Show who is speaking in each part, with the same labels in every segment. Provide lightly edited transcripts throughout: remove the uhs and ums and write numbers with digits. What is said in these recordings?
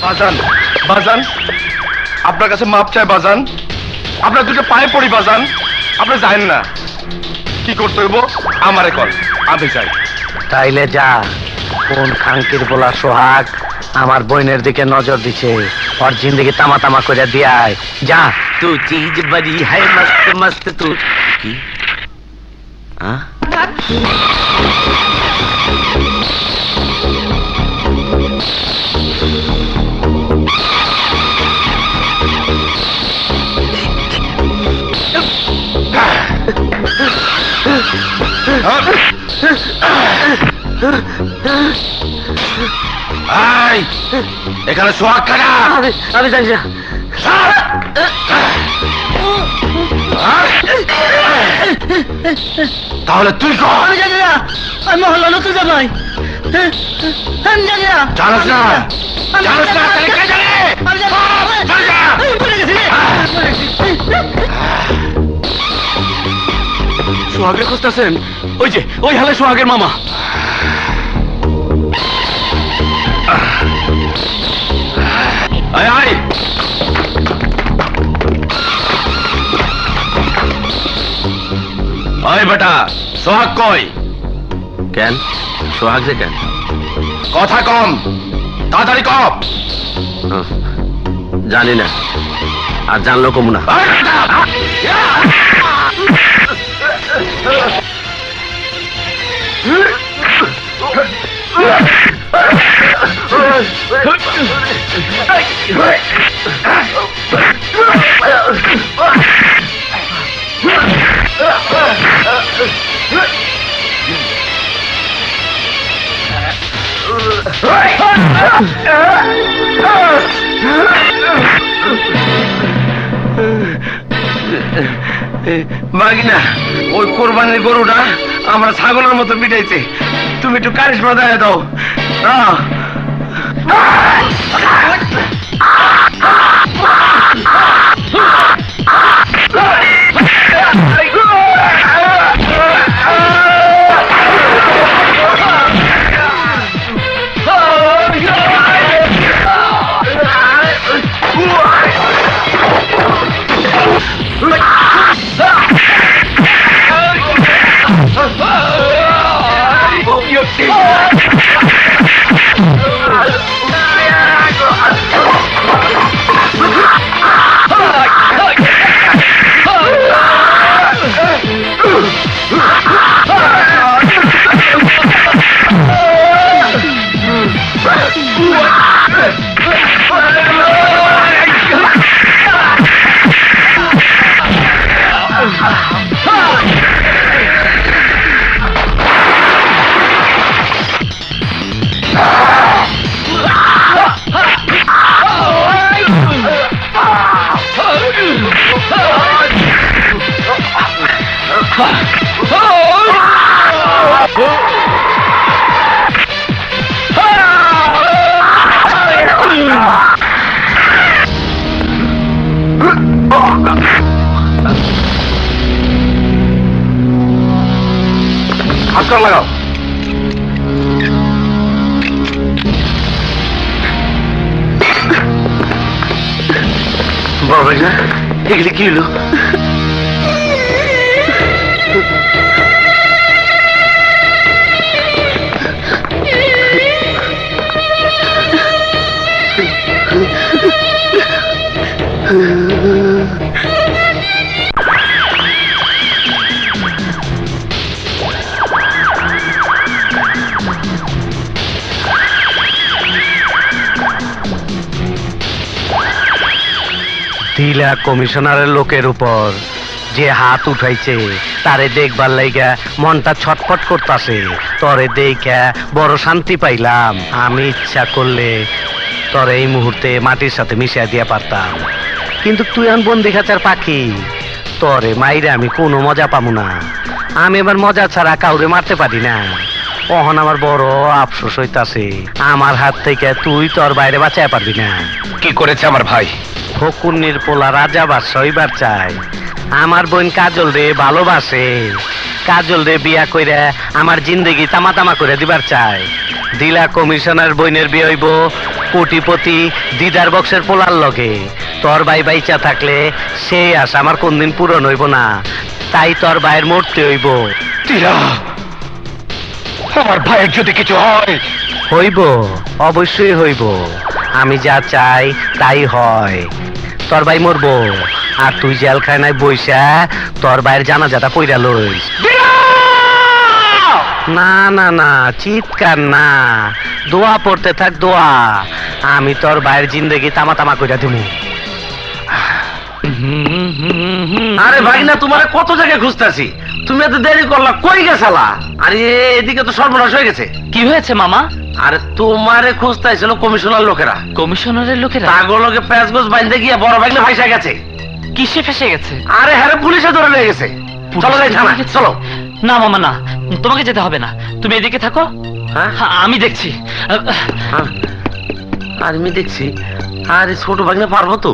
Speaker 1: বাজান বাজান আপনার কাছে মাপ চাই বাজান, আপনার দুটো পায়ে পড়ি বাজান, আপনি যাইন না। কি করতে হইব আমারে কল, আমি যাই।
Speaker 2: তাইলে যা, কোন খাঙ্কির বলা সোহাগ আমার বোনের দিকে নজর দিছে, ওর জিন্দিগি তামা তামা করে দিয়ায়। যা।
Speaker 3: तू चीज बड़ी है मस्त मस्त तू की हाँ?
Speaker 1: এখানে সোহাগ কাটা।
Speaker 2: আমি জানি না।
Speaker 1: তাহলে তুই কর।
Speaker 2: আমি জানি না, আমি মহল্লা নতুন জামাই। আমি জানি না।
Speaker 1: জানাস না? জানাস না? তাহলে কে জানে?
Speaker 2: আমি জানি না।
Speaker 1: চল যা।
Speaker 2: আমি ভুলে গেছি।
Speaker 3: সোহাগের খুঁজতেছেন? ওই যে ওই হালে সোহাগের মামা।
Speaker 1: আয় আয়। আয় বেটা, সোহাগ কই?
Speaker 3: কেন সোহাগ যে কেন?
Speaker 1: কথা কম, তাড়াতাড়ি কম।
Speaker 3: জানি না, আর জানলো কম না।
Speaker 1: আয় বেটা। মাগিনা, ওই কোরবানির গরুটা আমরা ছাগলের মতো পিটাইছে, তুমি একটু কারিশমা দেখা দাও। হাতকড়া লাগাও।
Speaker 3: বড় ভাই না, এগুলি কি হলো?
Speaker 2: দিলা কমিশনারের লোকের উপর যে হাত উঠাইছে তারে দেখবার লাইগা মনটা ছটফট করতাছে। তরে দেখা বড় শান্তি পাইলাম। আমি ইচ্ছা করলে তরে এই মুহূর্তে মাটির সাথে মিশিয়ে দিয়া পারতাম, কিন্তু তুই আন বন্দি খাঁচার পাখি, তরে মাইরে আমি কোনো মজা পাবো না। আমি এবার মজা ছাড়া কাউরে মারতে পারি না। অহন আমার বড় আফসোস হইতাছে, আমার হাত থেকে তুই তোর বাইরে বাঁচাইয়া পারবি না।
Speaker 1: কি করেছে আমার ভাই?
Speaker 2: ফকুন্নির পোলা রাজা বাদশা হইবার চাই। আমার বোন কাজল রে ভালোবাসে, কাজল রে বিয়া কইরা আমার জিন্দেগি তামা তামা করে দিবার চাই। দিলা কমিশনার বোনের বিয়ে হইব কোটিপতি দিদার বক্সের পোলার লগে তোর ভাই বাইচা থাকলে সেই আশা আমার কোনদিন পূরণ হইব না, তাই তোর ভাইয়ের মরতে হইব।
Speaker 1: টিয়া, আমার ভাইয়ের যদি কিছু হয়,
Speaker 2: হইব, অবশ্যই হইব। আমি যা চাই তাই হয়। তোর ভাই মরবো, আর তুই জেলখানায় বইসা তোর ভাইয়ের জানাজাটা পইরা লইস। না না না, চিৎকার না, দোয়া পড়তে থাক, দোয়া। আমি তোর ভাইয়ের জিন্দেগি তামা তামা কইরা দিমু।
Speaker 3: আরে ভাগিনা, তোমারে কত জায়গায় খুঁজতাছি, তুমি এত দেরি করলা, কই গেছালা? আরে এদিকে তো সর্বনাশ হয়ে গেছে।
Speaker 4: কি হয়েছে মামা?
Speaker 3: আরে তোমারে খুঁজতাইছিল কমিশনার লোকেরা,
Speaker 4: কমিশনারের লোকেরা?
Speaker 3: পাগলকে প্যাঁচ গোছ বাইন্ধে গিয়ে বড় ভাগলে ভাইসা গেছে।
Speaker 4: কিসে ফেসে গেছে?
Speaker 3: আরে হ্যাঁ, পুলিশে ধরে নিয়ে গেছে। চলো যাই থানা, চলো।
Speaker 4: না মামা না, তোমাকে যেতে হবে না, তুমি এদিকে থাকো।
Speaker 3: হ্যাঁ?
Speaker 4: আমি দেখছি।
Speaker 3: আর আমি দেখছি। আরে ছোট ভাগলে পারবো তো?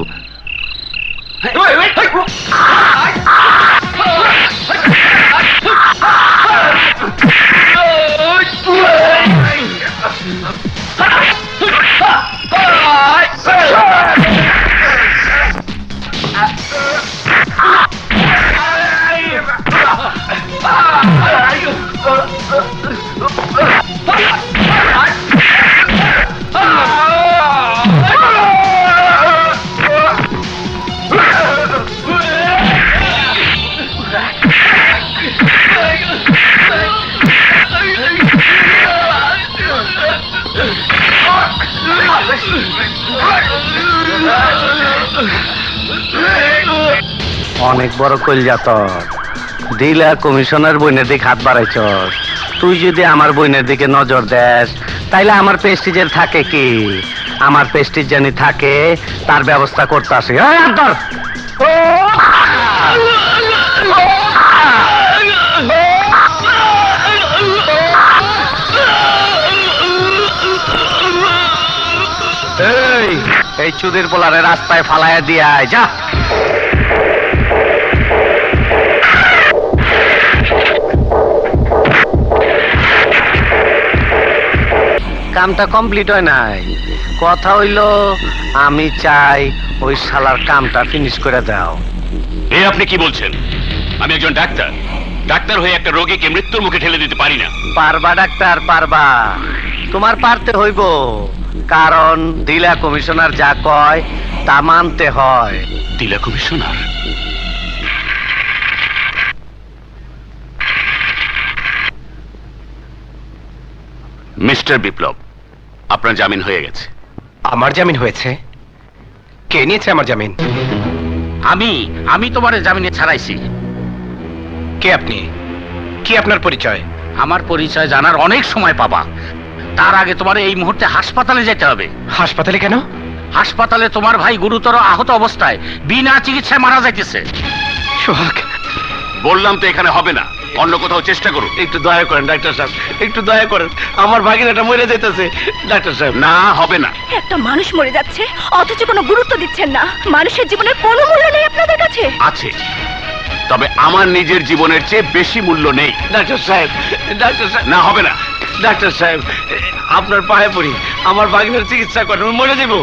Speaker 2: অনেক বড় কইলা তোর, দিলা কমিশনার বইনের দিকে হাত বাড়াইছস। তুই যদি আমার বইনের দিকে নজর দেস, তাইলে আমার প্রেস্টিজের থাকে কি? আমার প্রেস্টিজ জানি থাকে, তার ব্যবস্থা করতে আসে। এই চুদির পোলারে রাস্তায় ফালাইয়া দিয়ে আয়, যা। কামটা কমপ্লিট হয় নাই, কথা হইল আমি চাই ওই শালার কামটা ফিনিশ করে দাও।
Speaker 5: আপনি কি বলছেন? আমি একজন ডাক্তার, ডাক্তার হয়ে একটা রোগীকে মৃত্যুর মুখে ঠেলে দিতে পারি না।
Speaker 2: পারবা ডাক্তার, পারবা। তোমার পারতে হইব, কারণ দিলা কমিশনার যা কয় তা মানতে হয়।
Speaker 5: দিলা কমিশনার? মিস্টার বিপ্লব, আপনার জামিন হয়ে গেছে।
Speaker 1: আমার জামিন হয়েছে? কে নিয়েছে আমার জামিন?
Speaker 3: আমি তোমারে জামিনে ছাড়াইছি।
Speaker 1: কে আপনি? কি আপনার পরিচয়?
Speaker 3: আমার পরিচয় জানার অনেক সময় পাবা, তার আগে তোমার এই মুহূর্তে হাসপাতালে যেতে হবে।
Speaker 1: হাসপাতালে কেন?
Speaker 3: হাসপাতালে তোমার ভাই গুরুতর আহত অবস্থায় বিনা চিকিৎসায় মারা যাইতেছে।
Speaker 1: সোহাগ,
Speaker 5: বললাম তো এখানে হবে না, অন্য কোথাও চেষ্টা করুন।
Speaker 3: একটু দয়া করেন ডাক্তার সাহেব, একটু দয়া করেন, আমার ভাগিনাটা মরে যাইতেছে ডাক্তার সাহেব।
Speaker 5: না, হবে না।
Speaker 6: একটা মানুষ মরে যাচ্ছে অথচ কোনো গুরুত্ব দিচ্ছেন না। মানুষের জীবনের কোনো মূল্য নেই আপনাদের কাছে?
Speaker 5: আছে, তবে আমার নিজের জীবনের চেয়ে বেশি মূল্য নেই।
Speaker 3: ডাক্তার সাহেব, ডাক্তার সাহেব,
Speaker 5: না, হবে না।
Speaker 3: ডাক্তার সাহেব, আপনার পায়ে পড়ি, আমার ভাগিনার চিকিৎসা করেন, আমি মরে যাবো।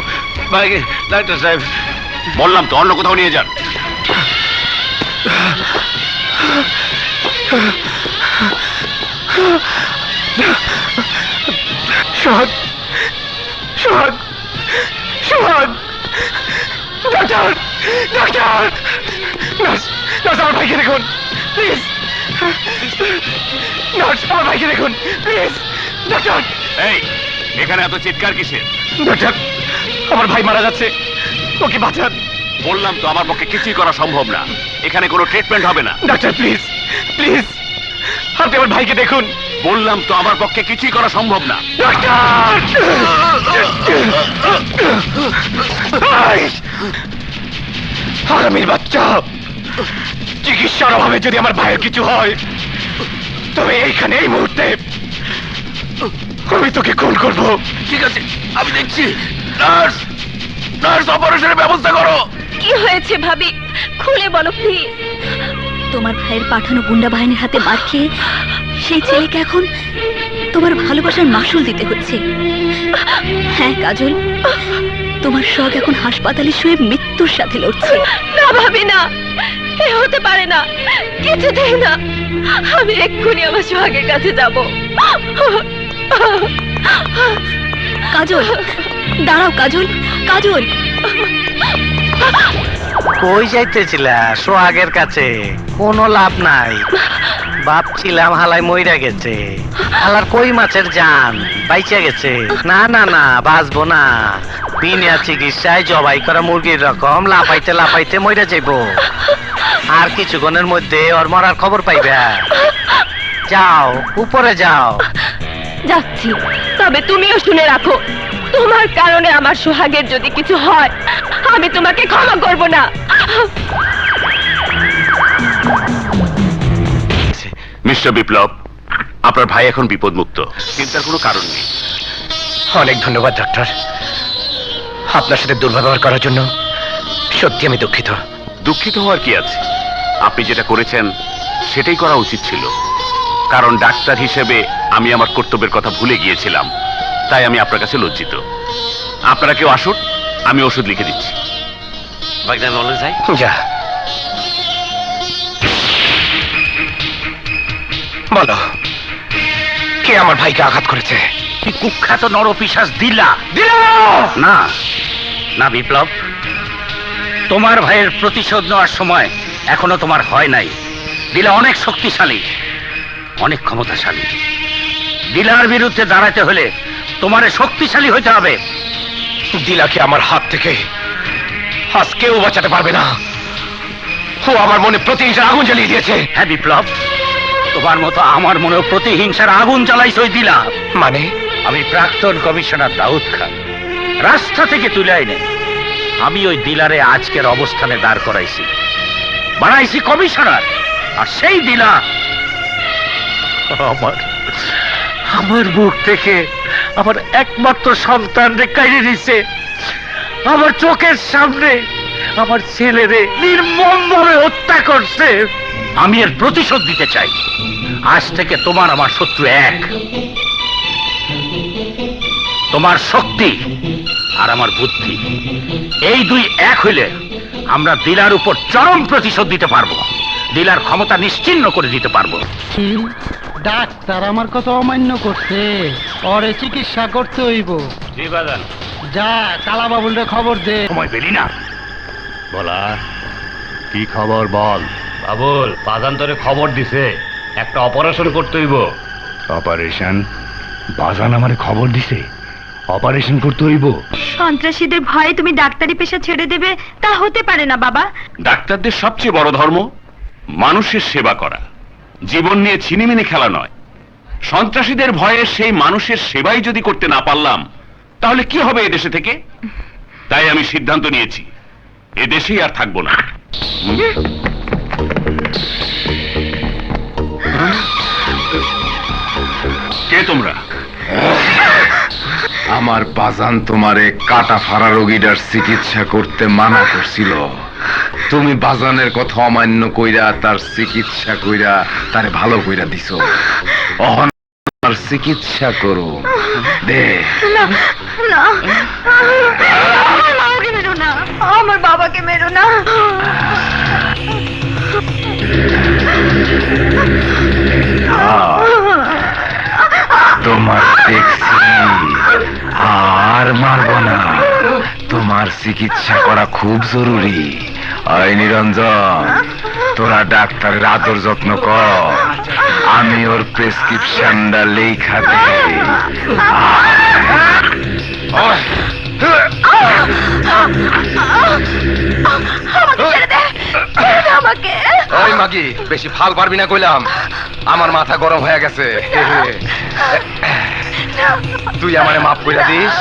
Speaker 3: ডাক্তার সাহেব,
Speaker 5: বললাম তো অন্য কোথাও নিয়ে যান।
Speaker 1: সোহাগ, সোহাগ, সোহাগ, ডাক্তার, ডাক্তার, নার্স, নার্স, আমার ভাইকে দেখুন প্লিজ। নার্স, আমার ভাইকে দেখুন প্লিজ। ডাক্তার,
Speaker 5: এই, এখানে এত চিৎকার কিসের?
Speaker 1: ডাক্তার, আমার ভাই মারা যাচ্ছে, ওকে বাঁচান।
Speaker 5: বললাম তো আমার পক্ষে কিছুই করা সম্ভব না, এখানে কোনো ট্রিটমেন্ট হবে না।
Speaker 1: ডাক্তার প্লিজ, প্লিজ, আপনি আমার ভাইকে দেখুন।
Speaker 5: বললাম তো আমার পক্ষে কিছুই করা সম্ভব না।
Speaker 1: হারামির বাচ্চা, চিকিৎসার অভাবে যদি আমার ভাইয়ের কিছু হয়, তবে এইখানে এই মুহূর্তে আমি তোকে খুন করবো।
Speaker 5: ঠিক আছে, আমি দেখছি। নার্স, নার্স, অপারেশনের ব্যবস্থা করো।
Speaker 6: কি হয়েছে ভাবি, খুলে বলো প্লিজ। তোমার ভাইয়ের পাঠানো গুন্ডা বাহিনীর হাতে মার খেয়ে সেই ছেলেকে এখন তোমার ভালোবাসার মাসুল দিতে হচ্ছে। হ্যাঁ কাজল, তোমার শখ এখন হাসপাতালে শুয়ে মৃত্যুর সাথে লড়ছে। না ভাবি না, এ হতে পারে না, কিছুতেই না। আমি এক্ষুনি আমার সোহাগের কাছে যাব। কাজল দাঁড়াও, কাজল, কাজল।
Speaker 2: কই যাইতেছিলা? সোহাগের কাছে কোনো লাভ নাই। ভাবছিলাম হালাই মইরা গেছে, হালার কই মাছের জান বাইচা গেছে। না না না, বাঁচবো না। বিনা চিকিৎসায় জবাই করা মুরগির রকম লাফাইতে লাফাইতে মইরা যাইব। আর কিছুক্ষণের মধ্যে ওর মরার খবর পাইবা। যাও উপরে যাও।
Speaker 6: যাচ্ছি, তবে তুমিও শুনে রাখো, তোমার কারণে আমার সোহাগের যদি কিছু হয়, আমি তোমাকে ক্ষমা করব না।
Speaker 5: মিস্টার বিপ্লব, আপনার ভাই এখন বিপদমুক্ত, চিন্তার কোনো কারণ নেই।
Speaker 1: অনেক ধন্যবাদ ডাক্তার, আপনার সাথে দুর্ব্যবহার করার জন্য সত্যি আমি দুঃখিত।
Speaker 5: দুঃখিত হওয়ার কি আছে? আপনি যেটা করেছেন সেটাই করা উচিত ছিল। কারণ ডাক্তার হিসেবে আমি আমার কর্তব্যের কথা ভুলে গিয়েছিলাম, তাই আমি আপনার কাছে লজ্জিত। আপনারা কেউ আসুন, আমি ওষুধ লিখে দিচ্ছি।
Speaker 3: ভাগনা বলে যাই।
Speaker 1: যা বলো, কে আমার ভাইকে আঘাত করেছে?
Speaker 3: তুই কুখ্যাত নরপিশাচ দিলা।
Speaker 1: দিল
Speaker 3: না না বিপ্লব, তোমার ভাইয়ের প্রতিশোধ নেওয়ার সময় এখনো তোমার হয় নাই। দিলা অনেক শক্তিশালী, অনেক ক্ষমতাশালী। দিলার বিরুদ্ধে দাঁড়াতে হলে তোমারে শক্তিশালী হইতে হবে।
Speaker 1: দিলাকে আমার হাত থেকে আজ কেউ বাঁচাতে পারবে না। ও আমার মনে প্রতিহিংসার আগুন জ্বালিয়ে দিয়েছে।
Speaker 3: হ্যাঁ বিপ্লব, তোমার মতো আমার মনেও প্রতিহিংসার আগুন জ্বালাইছে ওই দিলা।
Speaker 1: মানে
Speaker 3: আমি প্রাক্তন কমিশনার দাউদ খান রাস্তা থেকে তুলে আইনে আমি ওই দিলারে আজকের অবস্থানে দাঁড় করাইছি, বানাইছি কমিশনার। আর সেই দিলা আমার মুখ থেকে আমার একমাত্র সন্তানরে কাইরে দিছে। আমার চোখের সামনে আমার ছেলেরে নির্মমভাবে হত্যা করছে। আমি এর প্রতিশোধ দিতে চাই। আজ থেকে তোমার আমার শত্রু এক। তোমার শক্তি আর আমার বুদ্ধি, এই দুই এক হইলে আমরা দিলার উপর চরম প্রতিশোধ দিতে পারবো, দিলার ক্ষমতা নিশ্চিহ্ন করে দিতে পারবো।
Speaker 7: ডাক্তার আমার কথা অমান্য করছে, পরে চিকিৎসা করতে হইব। যা কালা বাবুলরে খবর দে।
Speaker 3: সময় পেলি না?
Speaker 5: বলা কি খবর বল।
Speaker 8: বাবুল বাজান্তরে খবর দিছে একটা অপারেশন করতে হইব।
Speaker 5: অপারেশন? বাজান আমারে খবর দিছে অপারেশন করতে হইব?
Speaker 6: সন্ত্রাসীদের ভয়ে তুমি ডাক্তারি পেশা ছেড়ে দেবে, তা হতে পারে না বাবা।
Speaker 5: ডাক্তারদের সবচেয়ে বড় ধর্ম মানুষের সেবা করা, জীবন নিয়ে ছিনিমিনি খেলা নয়। সন্ত্রাসীদের ভয়ে সেই মানুষের সেবাই যদি করতে না পারলাম, তাহলে কি হবে এদেশে থেকে? তাই আমি সিদ্ধান্ত নিয়েছি, এদেশেই আর থাকবো না। কে তোমরা?
Speaker 9: আমার বাজান তোমারে কাটা ফাড়া রোগীটার চিকিৎসা করতে মানা করছিল। তুমি বাজানের কথা অমান্য কইরা তার চিকিৎসা কইরা তারে ভালো কইরা দিছো। অহন তার চিকিৎসা করো দে।
Speaker 6: না না, আমাকে মেরো না, আমার বাবাকে মেরো না।
Speaker 9: তোমার দেখছি আর মারব না। তোমার চিকিৎসা করা খুব জরুরি। আয় নিরঞ্জন, তোরা ডাক্তারের আদর যত্ন কর, আমি ওর প্রেসক্রিপশনটা লেখা দেই।
Speaker 6: আমাকে
Speaker 1: ওই মাগি, বেশি ফাল পারবি না কইলাম, আমার মাথা গরম হয়ে গেছে। তুই আমারে মাফ কইরা দিস।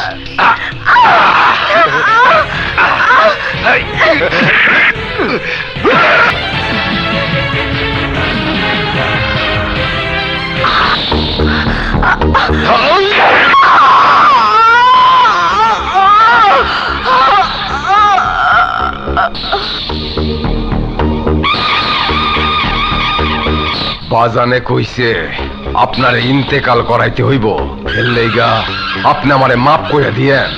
Speaker 9: বাজানে কইছে আপনার ইন্তেকাল করাইতে হইব ফেললেইগা আপনি আমারে মাফ করে দিয়েন।